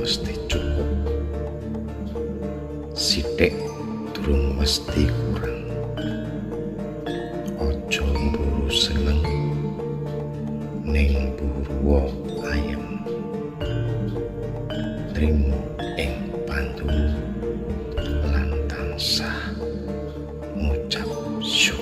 mesti cukup, sithik durung mesti kurang. Ojo mburu seneng ning mburu ayem, trimo ing pandu lan tansah ngucap syukur.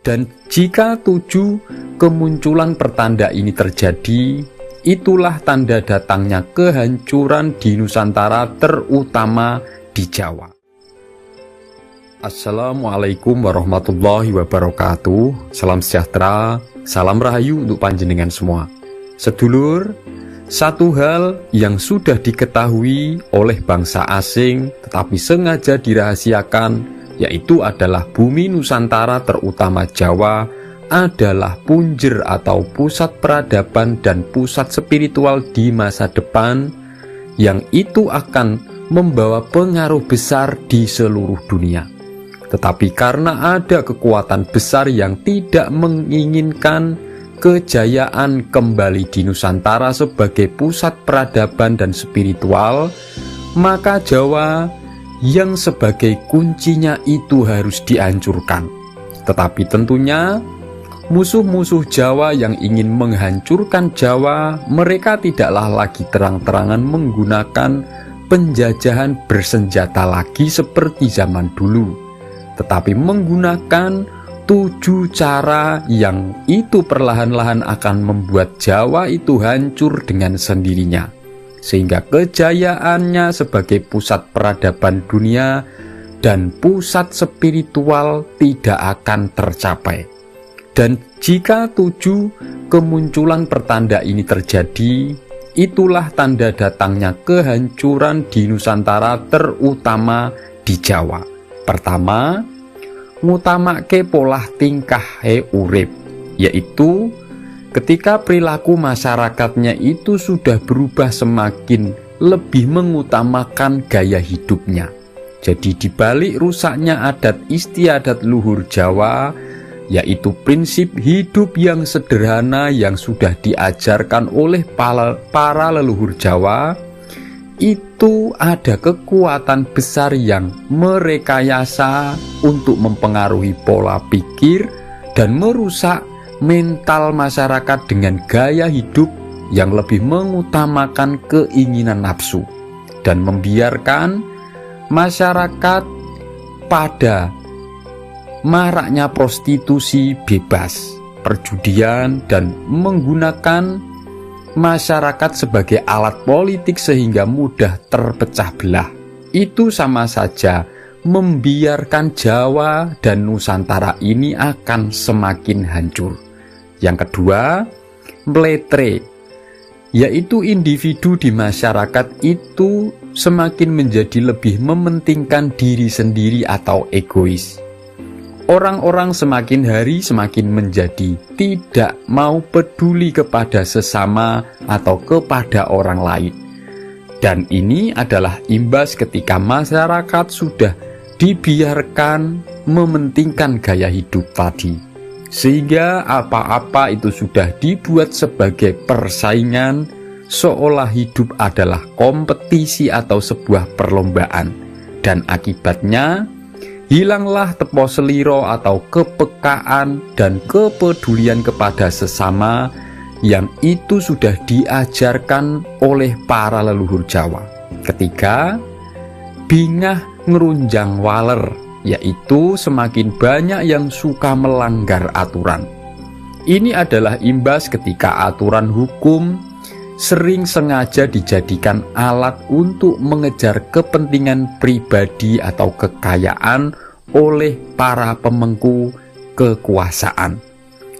Dan jika 7 kemunculan pertanda ini terjadi, itulah tanda datangnya kehancuran di Nusantara, terutama di Jawa. Assalamualaikum warahmatullahi wabarakatuh. Salam sejahtera, salam rahayu untuk panjenengan semua. Sedulur, satu hal yang sudah diketahui oleh bangsa asing tetapi sengaja dirahasiakan, yaitu adalah bumi Nusantara terutama Jawa adalah punjer atau pusat peradaban dan pusat spiritual di masa depan, yang itu akan membawa pengaruh besar di seluruh dunia. Tetapi karena ada kekuatan besar yang tidak menginginkan kejayaan kembali di Nusantara sebagai pusat peradaban dan spiritual, maka Jawa yang sebagai kuncinya itu harus dihancurkan. Tetapi tentunya musuh-musuh Jawa yang ingin menghancurkan Jawa, mereka tidaklah lagi terang-terangan menggunakan penjajahan bersenjata lagi seperti zaman dulu, tetapi menggunakan 7 cara yang itu perlahan-lahan akan membuat Jawa itu hancur dengan sendirinya, sehingga kejayaannya sebagai pusat peradaban dunia dan pusat spiritual tidak akan tercapai. Dan jika 7 kemunculan pertanda ini terjadi, itulah tanda datangnya kehancuran di Nusantara, terutama di Jawa. Pertama, ngutamake pola tingkah urip, yaitu ketika perilaku masyarakatnya itu sudah berubah semakin lebih mengutamakan gaya hidupnya. Jadi dibalik rusaknya adat istiadat luhur Jawa, yaitu prinsip hidup yang sederhana yang sudah diajarkan oleh para leluhur Jawa, itu ada kekuatan besar yang merekayasa untuk mempengaruhi pola pikir dan merusak mental masyarakat dengan gaya hidup yang lebih mengutamakan keinginan nafsu dan membiarkan masyarakat pada maraknya prostitusi bebas, perjudian, dan menggunakan masyarakat sebagai alat politik sehingga mudah terpecah belah. Itu sama saja membiarkan Jawa dan Nusantara ini akan semakin hancur. Yang kedua, meletre, yaitu individu di masyarakat itu semakin menjadi lebih mementingkan diri sendiri atau egois. Orang-orang semakin hari semakin menjadi tidak mau peduli kepada sesama atau kepada orang lain. Dan ini adalah imbas ketika masyarakat sudah dibiarkan mementingkan gaya hidup tadi, sehingga apa-apa itu sudah dibuat sebagai persaingan, seolah hidup adalah kompetisi atau sebuah perlombaan. Dan akibatnya hilanglah tepo seliro atau kepekaan dan kepedulian kepada sesama yang itu sudah diajarkan oleh para leluhur Jawa. Ketiga, bingah ngerunjang waler, yaitu semakin banyak yang suka melanggar aturan. Ini adalah imbas ketika aturan hukum sering sengaja dijadikan alat untuk mengejar kepentingan pribadi atau kekayaan oleh para pemangku kekuasaan,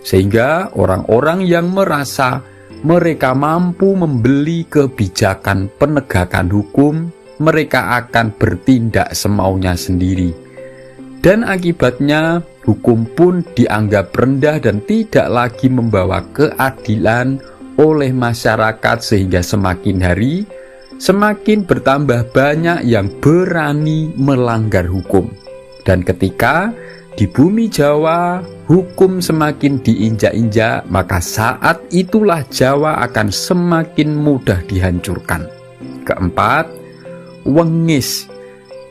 sehingga orang-orang yang merasa mereka mampu membeli kebijakan penegakan hukum, mereka akan bertindak semaunya sendiri. Dan akibatnya hukum pun dianggap rendah dan tidak lagi membawa keadilan oleh masyarakat, sehingga semakin hari semakin bertambah banyak yang berani melanggar hukum. Dan ketika di bumi Jawa hukum semakin diinjak-injak, maka saat itulah Jawa akan semakin mudah dihancurkan. Keempat, wengis,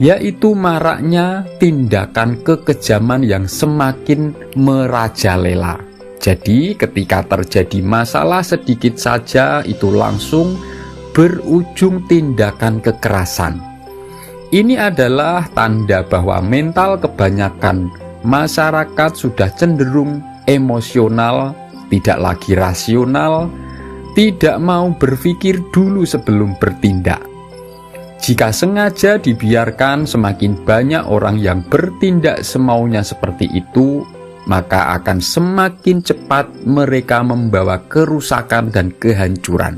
yaitu maraknya tindakan kekejaman yang semakin merajalela. Jadi ketika terjadi masalah sedikit saja itu langsung berujung tindakan kekerasan. Ini adalah tanda bahwa mental kebanyakan masyarakat sudah cenderung emosional, tidak lagi rasional, tidak mau berpikir dulu sebelum bertindak. Jika sengaja dibiarkan, semakin banyak orang yang bertindak semaunya seperti itu, maka akan semakin cepat mereka membawa kerusakan dan kehancuran.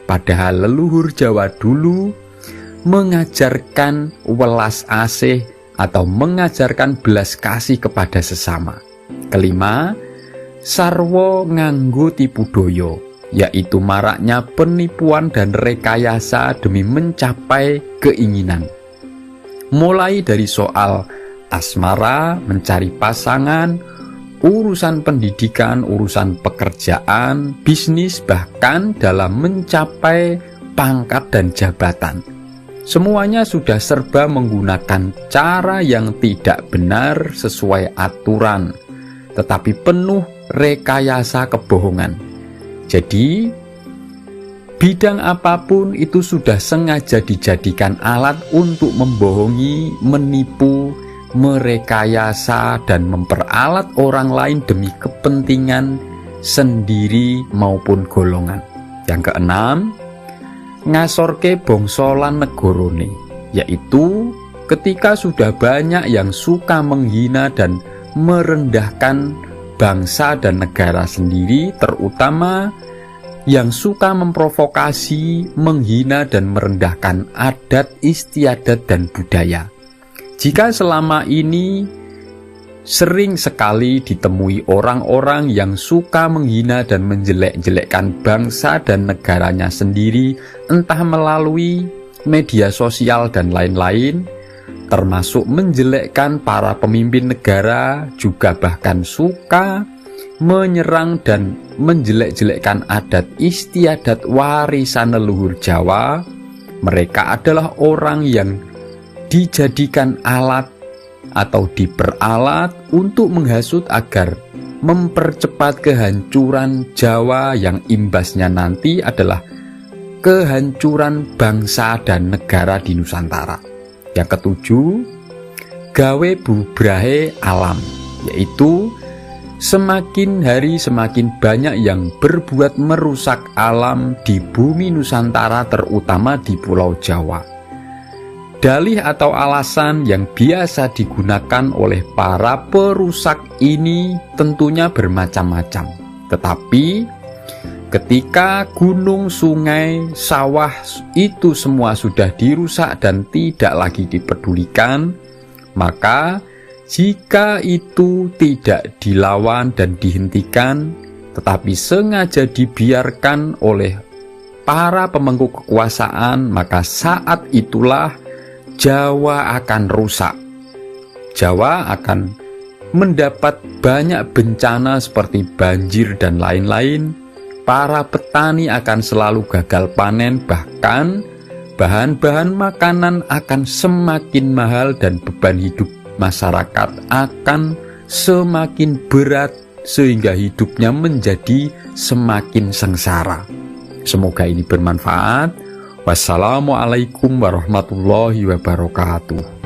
Padahal leluhur Jawa dulu mengajarkan welas asih atau mengajarkan belas kasih kepada sesama. Kelima, sarwa nganggo tipu daya, yaitu maraknya penipuan dan rekayasa demi mencapai keinginan. Mulai dari soal asmara, mencari pasangan, urusan pendidikan, urusan pekerjaan, bisnis, bahkan dalam mencapai pangkat dan jabatan. Semuanya sudah serba menggunakan cara yang tidak benar sesuai aturan, tetapi penuh rekayasa kebohongan. Jadi, bidang apapun itu sudah sengaja dijadikan alat untuk membohongi, menipu, merekayasa, dan memperalat orang lain demi kepentingan sendiri maupun golongan. Yang keenam, ngasorke bangsa lan negarane, yaitu ketika sudah banyak yang suka menghina dan merendahkan bangsa dan negara sendiri, terutama yang suka memprovokasi, menghina dan merendahkan adat istiadat dan budaya. Jika selama ini sering sekali ditemui orang-orang yang suka menghina dan menjelek-jelekkan bangsa dan negaranya sendiri, entah melalui media sosial dan lain-lain, termasuk menjelekkan para pemimpin negara, juga bahkan suka menyerang dan menjelek-jelekkan adat istiadat warisan leluhur Jawa, mereka adalah orang yang dijadikan alat atau diperalat untuk menghasut agar mempercepat kehancuran Jawa yang imbasnya nanti adalah kehancuran bangsa dan negara di Nusantara. Yang ketujuh, gawe bubrahe alam, yaitu semakin hari semakin banyak yang berbuat merusak alam di bumi Nusantara, terutama di Pulau Jawa. Dalih atau alasan yang biasa digunakan oleh para perusak ini tentunya bermacam-macam. Tetapi ketika gunung, sungai, sawah itu semua sudah dirusak dan tidak lagi dipedulikan, maka jika itu tidak dilawan dan dihentikan, tetapi sengaja dibiarkan oleh para pemangku kekuasaan, maka saat itulah Jawa akan rusak. Jawa akan mendapat banyak bencana seperti banjir dan lain-lain. Para petani akan selalu gagal panen, bahkan bahan-bahan makanan akan semakin mahal dan beban hidup masyarakat akan semakin berat sehingga hidupnya menjadi semakin sengsara. Semoga ini bermanfaat. Wassalamualaikum warahmatullahi wabarakatuh.